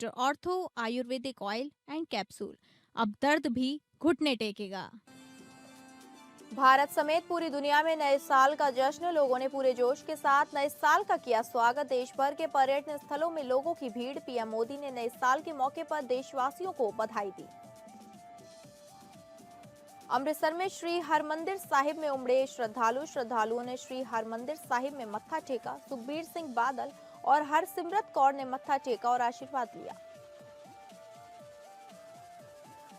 Doctor ortho Ayurvedic oil and capsule. अब दर्द भी घुटने टेकेगा। भारत समेत पूरी दुनिया में नए साल का जश्न। लोगों ने पूरे जोश के साथ नए साल का किया स्वागत। देश भर के पर्यटन स्थलों में लोगों की भीड़। पीएम मोदी ने नए साल के मौके पर देशवासियों को बधाई दी। अमृतसर में श्री हरमंदिर साहिब में उमड़े श्रद्धालुओं ने श्री हरमंदिर साहिब में मत्था टेका। सुखबीर सिंह बादल और हरसिमरत कौर ने मत्था टेका और आशीर्वाद लिया।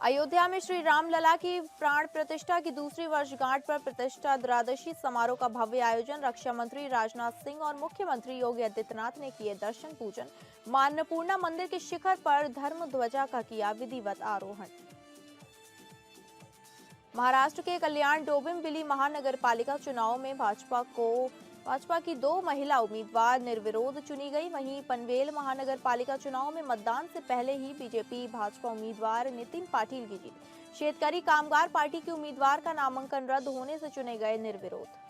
अयोध्या में श्री रामलला की प्राण प्रतिष्ठा की दूसरी वर्षगांठ पर प्रतिष्ठा द्वादशी समारोह का भव्य आयोजन। रक्षा मंत्री राजनाथ सिंह और मुख्यमंत्री योगी आदित्यनाथ ने किए दर्शन पूजन। मां अन्नपूर्णा मंदिर के शिखर पर धर्म ध्वजा का किया विधिवत आरोहण। महाराष्ट्र के कल्याण डोंबिवली महानगर पालिका चुनाव में भाजपा की 2 महिला उम्मीदवार निर्विरोध चुनी गई। वहीं पनवेल महानगर पालिका चुनाव में मतदान से पहले ही बीजेपी भाजपा उम्मीदवार नितिन पाटिल की जीत। शेतकरी कामगार पार्टी के उम्मीदवार का नामांकन रद्द होने से चुने गए निर्विरोध।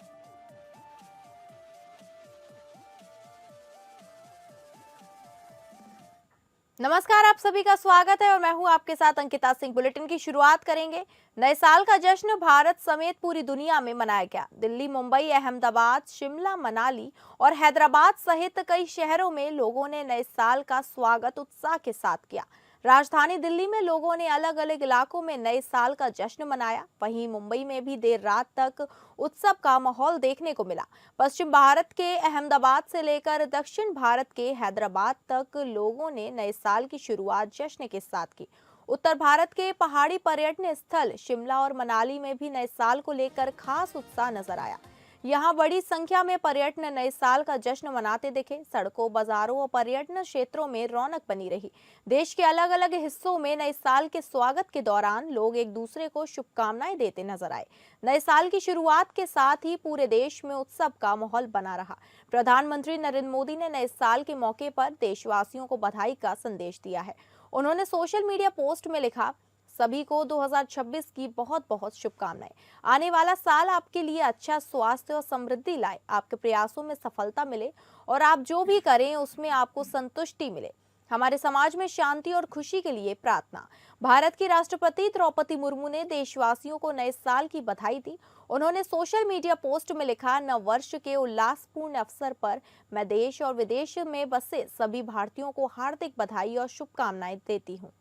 नमस्कार, आप सभी का स्वागत है और मैं हूं आपके साथ अंकिता सिंह। बुलेटिन की शुरुआत करेंगे। नए साल का जश्न भारत समेत पूरी दुनिया में मनाया गया। दिल्ली, मुंबई, अहमदाबाद, शिमला, मनाली और हैदराबाद सहित कई शहरों में लोगों ने नए साल का स्वागत उत्साह के साथ किया। राजधानी दिल्ली में लोगों ने अलग अलग इलाकों में नए साल का जश्न मनाया। वहीं मुंबई में भी देर रात तक उत्सव का माहौल देखने को मिला। पश्चिम भारत के अहमदाबाद से लेकर दक्षिण भारत के हैदराबाद तक लोगों ने नए साल की शुरुआत जश्न के साथ की। उत्तर भारत के पहाड़ी पर्यटन स्थल शिमला और मनाली में भी नए साल को लेकर खास उत्साह नजर आया। यहाँ बड़ी संख्या में पर्यटन नए साल का जश्न मनाते दिखे। सड़कों, बाजारों और पर्यटन क्षेत्रों में रौनक बनी रही। देश के अलग अलग हिस्सों में नए साल के स्वागत के दौरान लोग एक दूसरे को शुभकामनाएं देते नजर आए। नए साल की शुरुआत के साथ ही पूरे देश में उत्सव का माहौल बना रहा। प्रधानमंत्री नरेंद्र मोदी ने नए साल के मौके पर देशवासियों को बधाई का संदेश दिया है। उन्होंने सोशल मीडिया पोस्ट में लिखा, सभी को 2026 की बहुत बहुत शुभकामनाएं। आने वाला साल आपके लिए अच्छा स्वास्थ्य और समृद्धि लाए, आपके प्रयासों में सफलता मिले और आप जो भी करें उसमें आपको संतुष्टि मिले। हमारे समाज में शांति और खुशी के लिए प्रार्थना। भारत की राष्ट्रपति द्रौपदी मुर्मू ने देशवासियों को नए साल की बधाई दी। उन्होंने सोशल मीडिया पोस्ट में लिखा, नव वर्ष के उल्लासपूर्ण अवसर पर मैं देश और विदेश में बसे सभी भारतीयों को हार्दिक बधाई और शुभकामनाएं देती हूँ।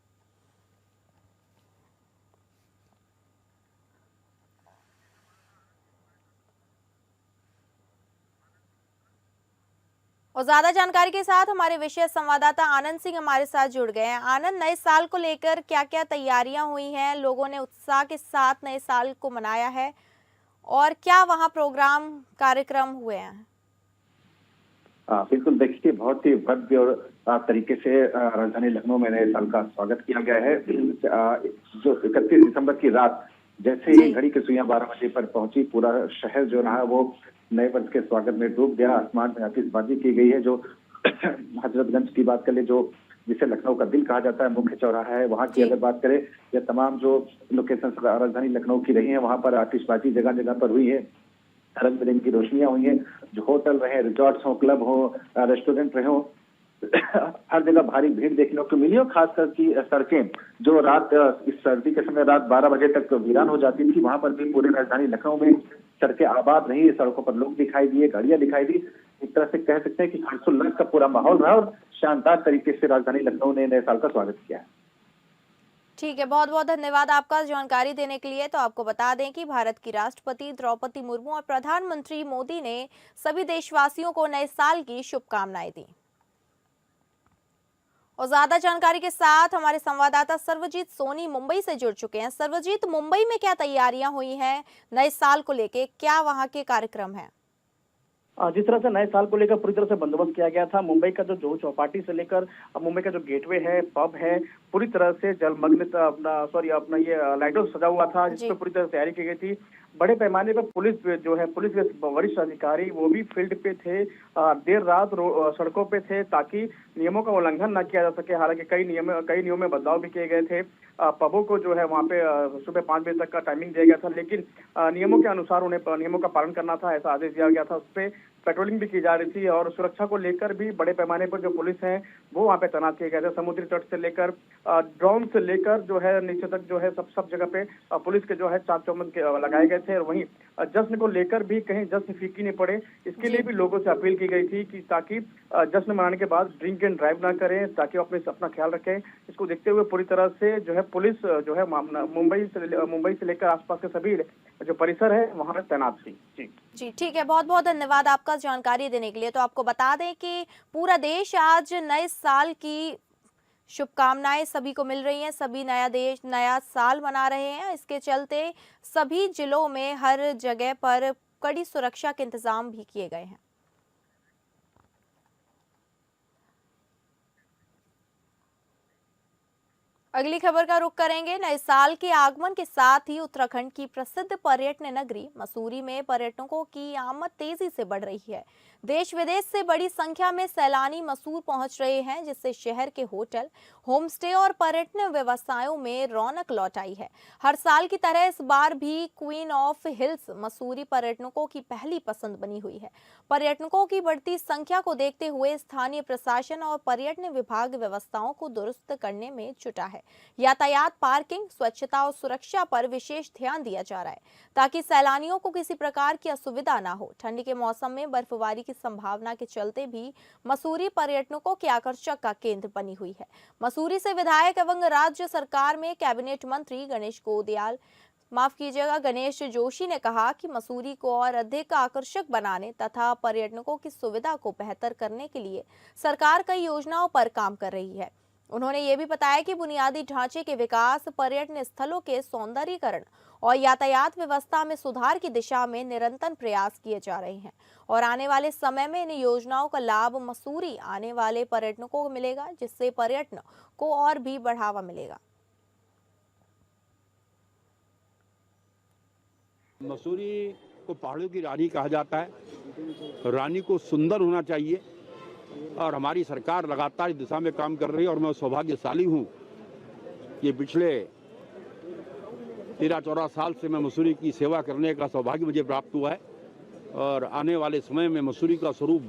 और ज्यादा जानकारी के साथ हमारे विशेष संवाददाता आनंद सिंह हमारे साथ जुड़ गए हैं। आनंद, नए साल को लेकर क्या क्या तैयारियां हुई हैं? लोगों ने उत्साह के साथ नए साल को मनाया है और क्या वहां प्रोग्राम कार्यक्रम हुए हैं? बिल्कुल, देखिए बहुत ही भव्य और तरीके से राजधानी लखनऊ में नए साल का स्वागत किया गया है। जो 31 दिसंबर की रात जैसे ही घड़ी की सुइयां 12 बजे पर पहुंची, पूरा शहर जो रहा वो नए वर्ष के स्वागत में डूब गया। आसमान में आतिशबाजी की गई है। जो हजरतगंज की बात करें, जो जिसे लखनऊ का दिल कहा जाता है, मुख्य चौराहा है, वहां की अगर बात करें, या तमाम जो लोकेशन राजधानी लखनऊ की रही है, वहां पर आतिशबाजी जगह जगह पर हुई है। रंग बिरंगी रोशनियां हुई हैं। जो होटल रहे, रिजॉर्ट्स हो, क्लब हो, रेस्टोरेंट रहे हो, हर जगह भारी भीड़ देखने को मिली। और खासकर की सड़कें जो रात इस सर्दी के समय रात 12 बजे तक वीरान हो जाती थी, वहां पर भी पूरे राजधानी लखनऊ में सड़कें आबाद रही। सड़कों पर लोग दिखाई दिए, गाड़ियां दिखाई दी। एक तरह से कह सकते हैं कि हर्षोल्लास का पूरा माहौल रहा और शानदार तरीके से राजधानी लखनऊ ने नए साल का स्वागत किया है। ठीक है, बहुत बहुत धन्यवाद आपका जानकारी देने के लिए। तो आपको बता दें कि भारत की राष्ट्रपति द्रौपदी मुर्मू और प्रधानमंत्री मोदी ने सभी देशवासियों को नए साल की शुभकामनाएं दी। और ज्यादा जानकारी के साथ हमारे संवाददाता सर्वजीत सोनी मुंबई से जुड़ चुके हैं। सर्वजीत, मुंबई में क्या तैयारियां हुई हैं नए साल को लेके, क्या वहां के कार्यक्रम हैं? जिस तरह से नए साल को लेकर पूरी तरह से बंदोबस्त किया गया था, मुंबई का जो जुहू चौपाटी से लेकर मुंबई का जो गेटवे है, पब है, पूरी तरह से जलमग्न अपना ये लाइटों से सजा हुआ था, जिसपे पूरी तरह से तैयारी की गई थी। बड़े पैमाने पर पुलिस के वरिष्ठ अधिकारी वो भी फील्ड पे थे, देर रात सड़कों पे थे, ताकि नियमों का उल्लंघन न किया जा सके। हालांकि कई नियमों में बदलाव भी किए गए थे। पबों को जो है वहाँ पे सुबह 5 बजे तक का टाइमिंग दिया गया था, लेकिन नियमों के अनुसार उन्हें नियमों का पालन करना था, ऐसा आदेश दिया गया था। उस पर पेट्रोलिंग भी की जा रही थी और सुरक्षा को लेकर भी बड़े पैमाने पर जो पुलिस है वो वहाँ पे तैनात किए गए थे। समुद्री तट से लेकर ड्रोन से लेकर जो है नीचे तक जो है सब जगह पे पुलिस के जो है चाक चौबंद के लगाए गए थे। और वहीं जश्न को लेकर भी कहीं जश्न फीकी नहीं पड़े, इसके लिए भी लोगों से अपील की गई थी कि ताकि जश्न मनाने के बाद ड्रिंक एंड ड्राइव ना करें, ताकि वो अपना ख्याल रखें। इसको देखते हुए पूरी तरह से जो है पुलिस जो है मुंबई से लेकर आसपास के सभी जो परिसर है वहाँ पर तैनात थी। जी ठीक है, बहुत बहुत धन्यवाद आपका जानकारी देने के लिए। तो आपको बता दें कि पूरा देश आज नए साल की शुभकामनाएं सभी को मिल रही हैं, सभी नया साल मना रहे हैं। इसके चलते सभी जिलों में हर जगह पर कड़ी सुरक्षा के इंतजाम भी किए गए हैं। अगली खबर का रुख करेंगे। नए साल के आगमन के साथ ही उत्तराखंड की प्रसिद्ध पर्यटन नगरी मसूरी में पर्यटकों की आमद तेजी से बढ़ रही है। देश विदेश से बड़ी संख्या में सैलानी मसूर पहुंच रहे हैं, जिससे शहर के होटल, होमस्टे और पर्यटन व्यवसायों में रौनक लौट आई है। हर साल की तरह इस बार भी क्वीन ऑफ हिल्स मसूरी पर्यटकों की पहली पसंद बनी हुई है। पर्यटकों की बढ़ती संख्या को देखते हुए स्थानीय प्रशासन और पर्यटन विभाग व्यवस्थाओं को दुरुस्त करने में जुटा है। यातायात, पार्किंग, स्वच्छता और सुरक्षा पर विशेष ध्यान दिया जा रहा है, ताकि सैलानियों को किसी प्रकार की असुविधा ना हो। ठंड के मौसम में बर्फबारी की संभावना के चलते भी मसूरी पर्यटकों के आकर्षक का केंद्र बनी हुई है। मसूरी से विधायक एवं राज्य सरकार में कैबिनेट मंत्री गणेश जोशी ने कहा कि मसूरी को और अधिक आकर्षक बनाने तथा पर्यटकों की सुविधा को बेहतर करने के लिए सरकार कई योजनाओं पर काम कर रही है। उन्होंने ये भी बताया कि बुनियादी ढांचे के विकास, पर्यटन स्थलों के सौंदर्यीकरण और यातायात व्यवस्था में सुधार की दिशा में निरंतर प्रयास किए जा रहे हैं और आने वाले समय में इन योजनाओं का लाभ मसूरी आने वाले पर्यटकों को मिलेगा, जिससे पर्यटन को और भी बढ़ावा मिलेगा। मसूरी को पहाड़ों की रानी कहा जाता है। रानी को सुंदर होना चाहिए और हमारी सरकार लगातार इस दिशा में काम कर रही है और मैं सौभाग्यशाली हूँ कि पिछले 13-14 साल से मैं मसूरी की सेवा करने का सौभाग्य मुझे प्राप्त हुआ है और आने वाले समय में मसूरी का स्वरूप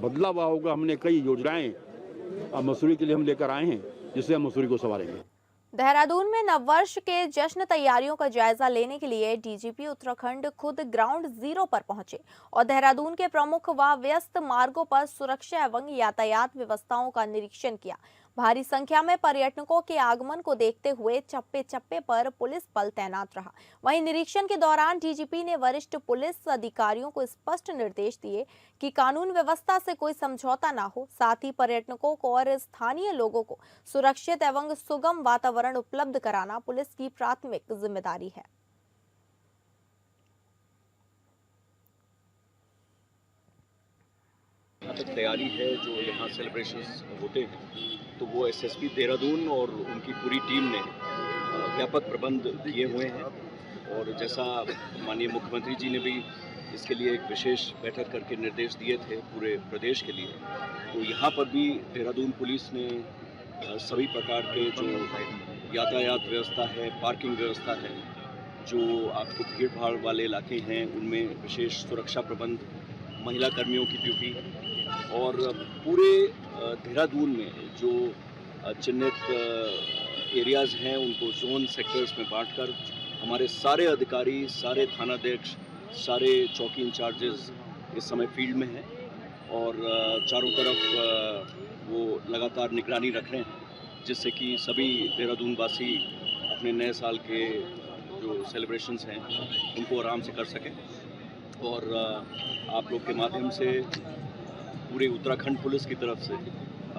बदला हुआ होगा। हमने कई योजनाएं मसूरी के लिए हम लेकर आए हैं, जिससे हम मसूरी को संवारेंगे। देहरादून में नववर्ष के जश्न तैयारियों का जायजा लेने के लिए डीजीपी उत्तराखंड खुद ग्राउंड जीरो पर पहुंचे और देहरादून के प्रमुख व व्यस्त मार्गों पर सुरक्षा एवं यातायात व्यवस्थाओं का निरीक्षण किया। भारी संख्या में पर्यटकों के आगमन को देखते हुए चप्पे चप्पे पर पुलिस बल तैनात रहा। वहीं निरीक्षण के दौरान डीजीपी ने वरिष्ठ पुलिस अधिकारियों को स्पष्ट निर्देश दिए कि कानून व्यवस्था से कोई समझौता ना हो, साथ ही पर्यटकों को और स्थानीय लोगों को सुरक्षित एवं सुगम वातावरण उपलब्ध कराना पुलिस की प्राथमिक जिम्मेदारी है। तक तैयारी है जो यहाँ सेलिब्रेशंस होते हैं, तो वो एसएसपी देहरादून और उनकी पूरी टीम ने व्यापक प्रबंध किए हुए हैं। और जैसा माननीय मुख्यमंत्री जी ने भी इसके लिए एक विशेष बैठक करके निर्देश दिए थे पूरे प्रदेश के लिए, तो यहाँ पर भी देहरादून पुलिस ने सभी प्रकार के जो यातायात व्यवस्था है, पार्किंग व्यवस्था है, जो आपके भीड़ भाड़ वाले इलाके हैं उनमें विशेष सुरक्षा प्रबंध, महिला कर्मियों की ड्यूटी और पूरे देहरादून में जो चिन्हित एरियाज़ हैं उनको जोन सेक्टर्स में बांटकर हमारे सारे अधिकारी, सारे थानाध्यक्ष, सारे चौकी इंचार्जेस इस समय फील्ड में हैं और चारों तरफ वो लगातार निगरानी रख रहे हैं, जिससे कि सभी देहरादून वासी अपने नए साल के जो सेलिब्रेशंस हैं उनको आराम से कर सकें। और आप लोग के माध्यम से पूरे उत्तराखंड पुलिस की तरफ से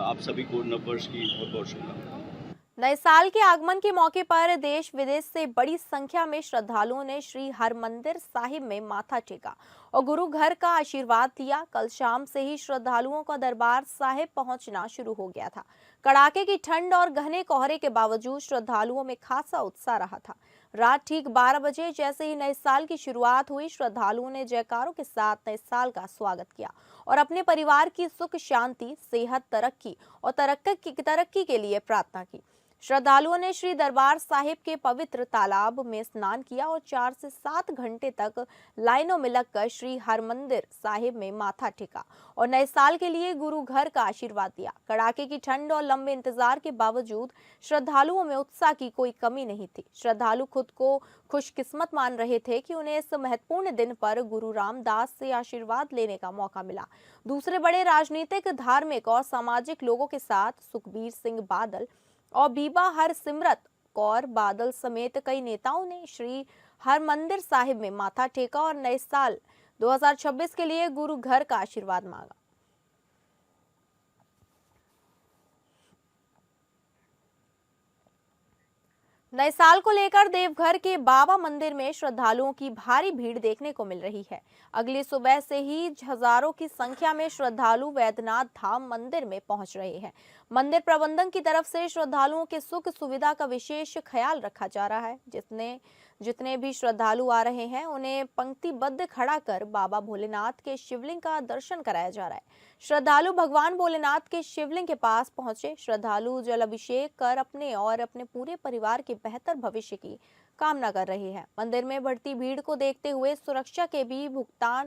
आप सभी को नववर्ष की बहुत बहुत शुभकामनाएं। नए साल के आगमन के मौके पर देश विदेश से बड़ी संख्या में श्रद्धालुओं ने श्री हरमंदिर साहिब में माथा टेका और गुरु घर का आशीर्वाद लिया। कल शाम से ही श्रद्धालुओं का दरबार साहिब पहुंचना शुरू हो गया था। कड़ाके की ठंड और घने कोहरे के बावजूद श्रद्धालुओं में खासा उत्साह रहा था। रात ठीक 12 बजे जैसे ही नए साल की शुरुआत हुई, श्रद्धालुओं ने जयकारों के साथ नए साल का स्वागत किया और अपने परिवार की सुख शांति, सेहत, तरक्की और तरक्की के लिए प्रार्थना की। श्रद्धालुओं ने श्री दरबार साहिब के पवित्र तालाब में स्नान किया और 4 से 7 घंटे तक लाइनों में लगकर श्री हरमंदिर साहिब में माथा टेका और नए साल के लिए गुरु घर का आशीर्वाद दिया। कड़ाके की ठंड और लंबे इंतजार के बावजूद श्रद्धालुओं में उत्साह की कोई कमी नहीं थी। श्रद्धालु खुद को खुशकिस्मत मान रहे थे कि उन्हें इस महत्वपूर्ण दिन पर गुरु रामदास से आशीर्वाद लेने का मौका मिला। दूसरे बड़े राजनीतिक, धार्मिक और सामाजिक लोगों के साथ सुखबीर सिंह बादल और बीबा हरसिमरत कौर बादल समेत कई नेताओं ने श्री हरमंदिर साहिब में माथा टेका और नए साल 2026 के लिए गुरु घर का आशीर्वाद मांगा। नए साल को लेकर देवघर के बाबा मंदिर में श्रद्धालुओं की भारी भीड़ देखने को मिल रही है। अगली सुबह से ही हजारों की संख्या में श्रद्धालु वैद्यनाथ धाम मंदिर में पहुंच रहे हैं। मंदिर प्रबंधन की तरफ से श्रद्धालुओं के सुख सुविधा का विशेष ख्याल रखा जा रहा है। जितने भी श्रद्धालु आ रहे हैं उन्हें पंक्तिबद्ध खड़ा कर बाबा भोलेनाथ के शिवलिंग का दर्शन कराया जा रहा है। श्रद्धालु भगवान भोलेनाथ के शिवलिंग के पास पहुंचे। श्रद्धालु जल अभिषेक कर अपने और अपने पूरे परिवार के बेहतर भविष्य की कामना कर रहे हैं। मंदिर में बढ़ती भीड़ को देखते हुए सुरक्षा के भी पुख्ता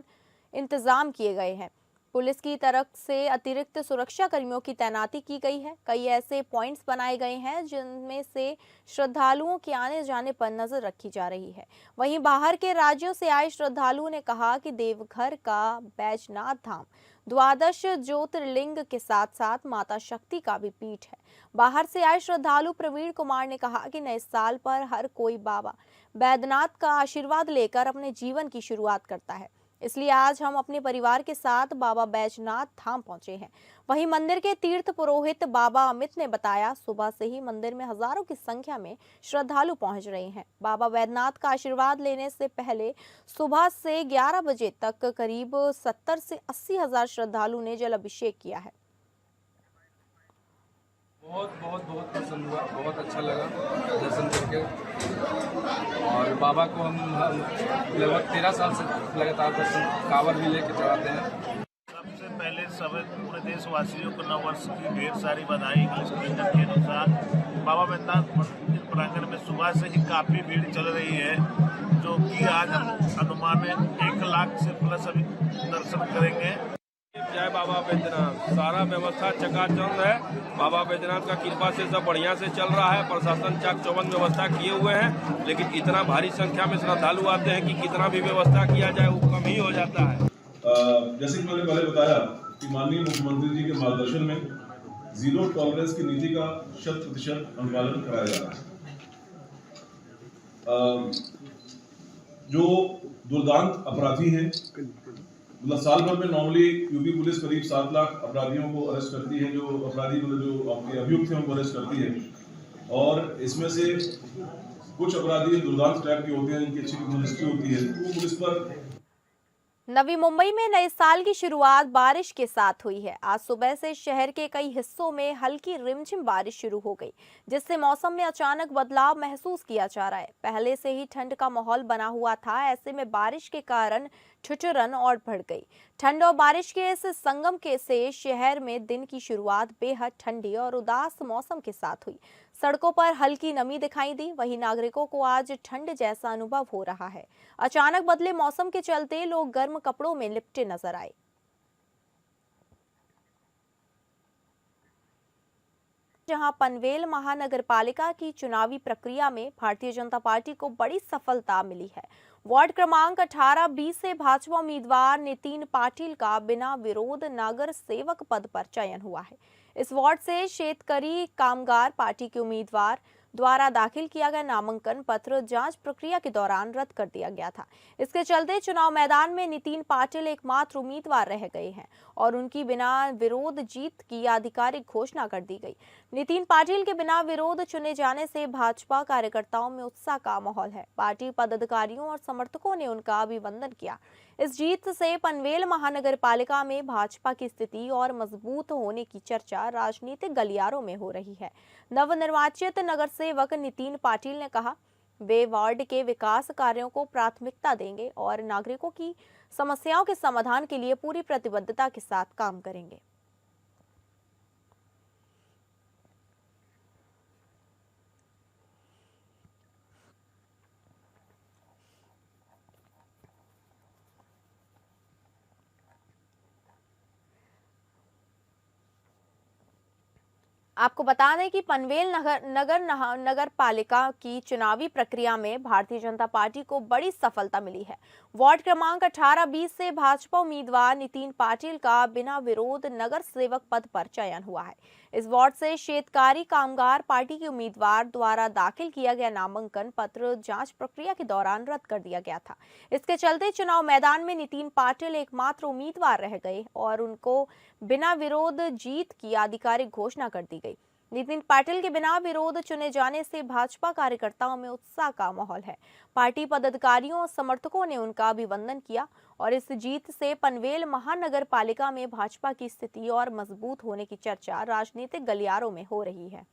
इंतजाम किए गए हैं। पुलिस की तरफ से अतिरिक्त सुरक्षा कर्मियों की तैनाती की गई है। कई ऐसे पॉइंट्स बनाए गए हैं जिनमें से श्रद्धालुओं के आने जाने पर नजर रखी जा रही है। वहीं बाहर के राज्यों से आए श्रद्धालुओं ने कहा कि देवघर का बैजनाथ धाम द्वादश ज्योतिर्लिंग के साथ साथ माता शक्ति का भी पीठ है। बाहर से आए श्रद्धालु प्रवीण कुमार ने कहा कि नए साल पर हर कोई बाबा बैद्यनाथ का आशीर्वाद लेकर अपने जीवन की शुरुआत करता है, इसलिए आज हम अपने परिवार के साथ बाबा बैजनाथ धाम पहुंचे हैं। वहीं मंदिर के तीर्थ पुरोहित बाबा अमित ने बताया, सुबह से ही मंदिर में हजारों की संख्या में श्रद्धालु पहुंच रहे हैं। बाबा बैजनाथ का आशीर्वाद लेने से पहले सुबह से 11 बजे तक करीब 70 से 80 हजार श्रद्धालु ने जल अभिषेक किया है। बहुत पसंद हुआ, बहुत अच्छा लगा दर्शन करके। और बाबा को हम लगभग 13 साल से लगातार दर्शन कांवड़ भी लेके चढ़ाते हैं। सबसे पहले सब पूरे देशवासियों को नववर्ष की ढेर सारी बधाई। इंग्लिश कैलेंडर के अनुसार बाबा बैद्यनाथ मंदिर प्रांगण में सुबह से ही काफ़ी भीड़ चल रही है, जो कि आज अनुमान 1 लाख से प्लस अभी दर्शन करेंगे। जय बाबा बैद्यनाथ। सारा व्यवस्था चकाचौंध है। बाबा बैद्यनाथ का कृपा से सब बढ़िया से चल रहा है। प्रशासन चाक चौबंद व्यवस्था किए हुए हैं, लेकिन इतना भारी संख्या में श्रद्धालु आते हैं कि कितना भी व्यवस्था किया जाए वो कम ही हो जाता है। जैसे कि मैंने पहले बताया कि माननीय मुख्यमंत्री जी के मार्गदर्शन में जीरो टॉलरेंस की नीति का 100% अनुपालन कराया जा रहा है। जो दुर्दांत अपराधी हैं, मतलब साल भर में नॉर्मली यूपी पुलिस करीब 7 लाख अपराधियों को अरेस्ट करती है। जो अपराधी मतलब जो आपके अभियुक्त हैं उनको अरेस्ट करती है, और इसमें से कुछ अपराधी दुर्दांत टाइप के होते हैं, जिनकी अच्छी हिस्ट्री होती है, वो पुलिस पर। नवी मुंबई में नए साल की शुरुआत बारिश के साथ हुई है। आज सुबह से शहर के कई हिस्सों में हल्की रिमझिम बारिश शुरू हो गई, जिससे मौसम में अचानक बदलाव महसूस किया जा रहा है। पहले से ही ठंड का माहौल बना हुआ था, ऐसे में बारिश के कारण ठिठुरन और बढ़ गई। ठंड और बारिश के इस संगम से शहर में दिन की शुरुआत बेहद ठंडी और उदास मौसम के साथ हुई। सड़कों पर हल्की नमी दिखाई दी। वहीं नागरिकों को आज ठंड जैसा अनुभव हो रहा है। अचानक बदले मौसम के चलते लोग गर्म कपड़ों में लिपटे नजर आए। जहां पनवेल महानगर पालिका की चुनावी प्रक्रिया में भारतीय जनता पार्टी को बड़ी सफलता मिली है। वार्ड क्रमांक 18B से भाजपा उम्मीदवार नितिन पाटिल का बिना विरोध नगर सेवक पद पर चयन हुआ है। इस वार्ड से शेतकरी कामगार पार्टी के उम्मीदवार द्वारा दाखिल किया गया नामांकन पत्र जांच प्रक्रिया के दौरान रद्द कर दिया गया था। इसके चलते चुनाव मैदान में नितिन पाटिल एकमात्र उम्मीदवार रह गए हैं और उनकी बिना विरोध जीत की आधिकारिक घोषणा कर दी गई। नितिन पाटिल के बिना विरोध चुने जाने से भाजपा कार्यकर्ताओं में उत्साह का माहौल है। पार्टी पदाधिकारियों और समर्थकों ने उनका अभिनंदन किया। इस जीत से पनवेल महानगर पालिका में भाजपा की स्थिति और मजबूत होने की चर्चा राजनीतिक गलियारों में हो रही है। नवनिर्वाचित नगर सेवक नितिन पाटिल ने कहा, वे वार्ड के विकास कार्यों को प्राथमिकता देंगे और नागरिकों की समस्याओं के समाधान के लिए पूरी प्रतिबद्धता के साथ काम करेंगे। आपको बता दें कि पनवेल नगर पालिका की चुनावी प्रक्रिया में भारतीय जनता पार्टी को बड़ी सफलता मिली है। वार्ड क्रमांक 18-20 से भाजपा उम्मीदवार नितिन पाटिल का बिना विरोध नगर सेवक पद पर चयन हुआ है। इस वार्ड से शेतकारी कामगार पार्टी के उम्मीदवार द्वारा दाखिल किया गया नामांकन पत्र जांच प्रक्रिया के दौरान रद्द कर दिया गया था। इसके चलते चुनाव मैदान में नितिन पाटिल एकमात्र उम्मीदवार रह गए और उनको बिना विरोध जीत की आधिकारिक घोषणा कर दी गई। नितिन पाटिल के बिना विरोध चुने जाने से भाजपा कार्यकर्ताओं में उत्साह का माहौल है। पार्टी पदाधिकारियों और समर्थकों ने उनका अभिनंदन किया और इस जीत से पनवेल महानगर पालिका में भाजपा की स्थिति और मजबूत होने की चर्चा राजनीतिक गलियारों में हो रही है।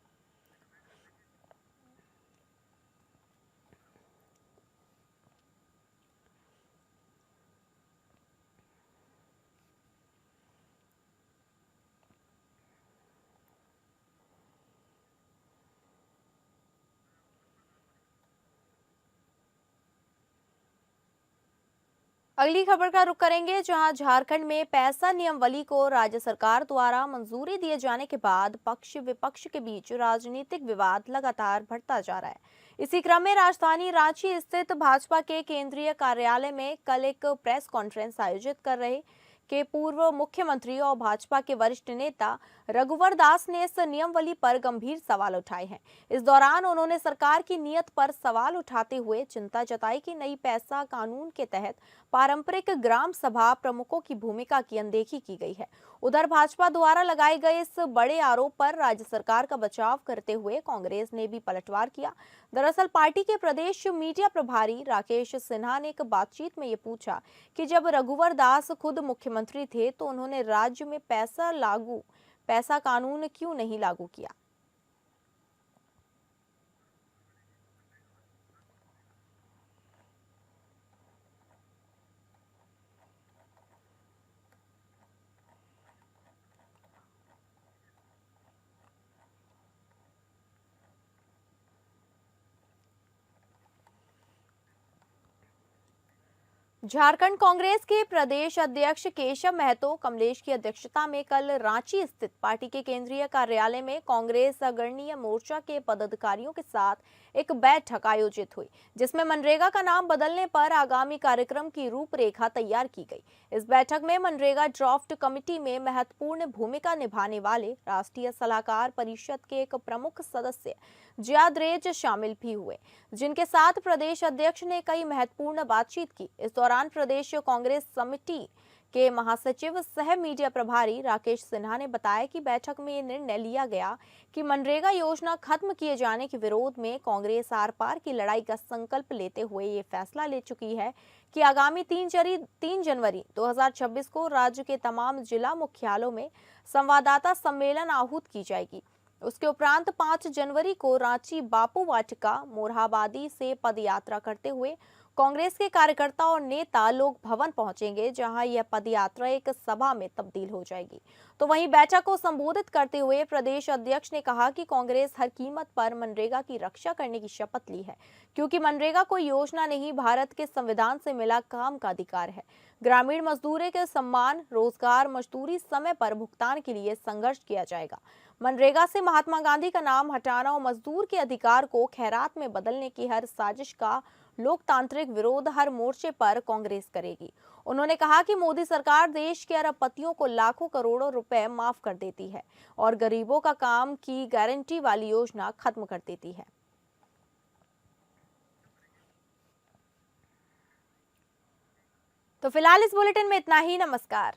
अगली खबर का रुख करेंगे, जहां झारखंड में पैसा नियमावली को राज्य सरकार द्वारा मंजूरी दिए जाने के बाद पक्ष विपक्ष के बीच राजनीतिक विवाद लगातार बढ़ता जा रहा है। इसी क्रम में राजधानी रांची स्थित भाजपा के केंद्रीय कार्यालय में कल एक प्रेस कॉन्फ्रेंस आयोजित कर रहे के पूर्व मुख्यमंत्री और भाजपा के वरिष्ठ नेता रघुवर दास ने इस नियमावली पर गंभीर सवाल उठाए हैं। इस दौरान उन्होंने सरकार की नीयत पर सवाल उठाते हुए चिंता जताई कि नई पैसा कानून के तहत पारंपरिक ग्राम सभा प्रमुखों की भूमिका की अनदेखी की गई है। उधर भाजपा द्वारा लगाए गए इस बड़े आरोप पर राज्य सरकार का बचाव करते हुए कांग्रेस ने भी पलटवार किया। दरअसल पार्टी के प्रदेश मीडिया प्रभारी राकेश सिन्हा ने एक बातचीत में ये पूछा कि जब रघुवर दास खुद मुख्यमंत्री थे तो उन्होंने राज्य में पैसा कानून क्यों नहीं लागू किया। झारखंड कांग्रेस के प्रदेश अध्यक्ष केशव महतो कमलेश की अध्यक्षता में कल रांची स्थित पार्टी के केंद्रीय कार्यालय में कांग्रेस अग्रणीय मोर्चा के पदाधिकारियों के साथ एक बैठक आयोजित हुई, जिसमें मनरेगा का नाम बदलने पर आगामी कार्यक्रम की रूपरेखा तैयार की गई। इस बैठक में मनरेगा ड्राफ्ट कमेटी में महत्वपूर्ण भूमिका निभाने वाले राष्ट्रीय सलाहकार परिषद के एक प्रमुख सदस्य जियाद रेज शामिल भी हुए, जिनके साथ प्रदेश अध्यक्ष ने कई महत्वपूर्ण बातचीत की। इस दौरान प्रदेश कांग्रेस समिति के महासचिव सह मीडिया प्रभारी राकेश सिन्हा ने बताया कि बैठक में निर्णय लिया गया कि मनरेगा योजना खत्म किए जाने के विरोध में कांग्रेस आर पार की लड़ाई का संकल्प लेते हुए ये फैसला ले चुकी है कि आगामी 3 जनवरी 2026 को राज्य के तमाम जिला मुख्यालयों में संवाददाता सम्मेलन आहूत की जाएगी। उसके उपरांत 5 जनवरी को रांची बापू वाटिका मोरहाबादी से पदयात्रा करते हुए कांग्रेस के कार्यकर्ता और नेता लोक भवन पहुंचेंगे, जहां यह पदयात्रा एक सभा में तब्दील हो जाएगी। तो वहीं बैठक को संबोधित करते हुए प्रदेश अध्यक्ष ने कहा कि कांग्रेस हर कीमत पर मनरेगा की रक्षा करने की शपथ ली है, क्योंकि मनरेगा कोई योजना नहीं, भारत के संविधान से मिला काम का अधिकार है। ग्रामीण मजदूरों के सम्मान, रोजगार, मजदूरी समय पर भुगतान के लिए संघर्ष किया जाएगा। मनरेगा से महात्मा गांधी का नाम हटाना और मजदूर के अधिकार को खैरात में बदलने की हर साजिश का लोकतांत्रिक विरोध हर मोर्चे पर कांग्रेस करेगी। उन्होंने कहा कि मोदी सरकार देश के अरबपतियों को लाखों करोड़ों रुपए माफ कर देती है और गरीबों का काम की गारंटी वाली योजना खत्म कर देती है। तो फिलहाल इस बुलेटिन में इतना ही। नमस्कार।